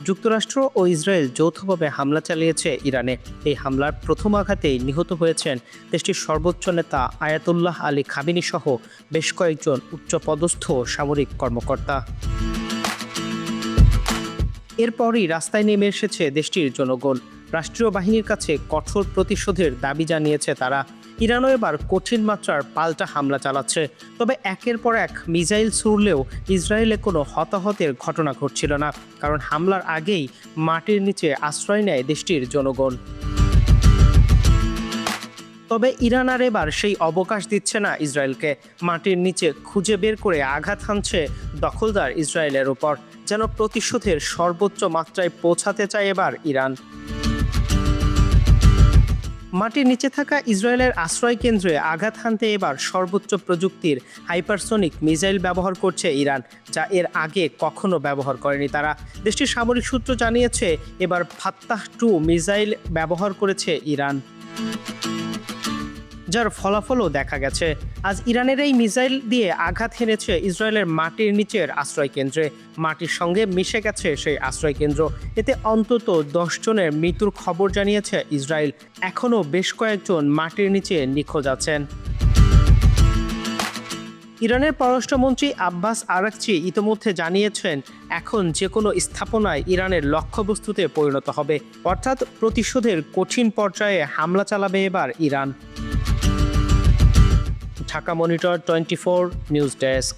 যুক্তরাষ্ট্র ও ইসরায়েল যৌথভাবে হামলা চালিয়েছে ইরানে। এই হামলার প্রথম আঘাতেই নিহত হয়েছেন দেশটির সর্বোচ্চ নেতা আয়াতুল্লাহ আলী খামেনি সহ বেশ কয়েকজন উচ্চপদস্থ সামরিক কর্মকর্তা। এরপরই রাস্তায় নেমে এসেছে দেশটির জনগণ। রাষ্ট্রীয় বাহিনীর কাছে কঠোর প্রতিশোধের দাবি জানিয়েছে তারা। ইরানও এবার কঠিন মাত্রার পাল্টা হামলা চালাচ্ছে। তবে একের পর এক মিসাইল ছুড়লেও ইসরায়েলে কোনো হতাহতের ঘটনা ঘটছিল না, কারণ হামলার আগেই মাটির নিচে আশ্রয় নেয় দেশটির জনগণ। তবে ইরান আর এবার সেই অবকাশ দিচ্ছে না ইসরায়েলকে। মাটির নিচে খুঁজে বের করে আঘাত হানছে দখলদার ইসরায়েলের ওপর, যেন প্রতিশোধের সর্বোচ্চ মাত্রায় পৌঁছাতে চায় এবার ইরান। মাটির নিচে থাকা ইসরায়েলের আশ্রয় কেন্দ্রে আঘাত হানতে এবার সর্বোচ্চ প্রযুক্তির হাইপারসনিক মিসাইল ব্যবহার করছে ইরান, যা এর আগে কখনো ব্যবহার করেনি তারা। দেশটির সামরিক সূত্র জানিয়েছে এবার ফাত্তাহ-2 মিসাইল ব্যবহার করেছে ইরান, যার ফলাফলও দেখা গেছে। আজ ইরানের এই মিসাইল দিয়ে আঘাত হেনেছে ইসরায়েলের মাটির নিচের আশ্রয় কেন্দ্রে। মাটির সঙ্গে মিশে গেছে সেই আশ্রয় কেন্দ্র। এতে অন্তত 10 জনের মৃত্যুর খবর জানিয়েছে ইসরায়েল। এখনও বেশ কয়েকজন মাটির নিচে নিখোঁজ আছেন। ইরানের পররাষ্ট্রমন্ত্রী আব্বাস আরাকচি ইতিমধ্যে জানিয়েছেন, এখন যে কোনো স্থাপনায় ইরানের লক্ষ্যবস্তুতে পরিণত হবে, অর্থাৎ প্রতিশোধের কঠিন পর্যায়ে হামলা চালাবে এবার Iran. Dhaka monitor 24 news desk.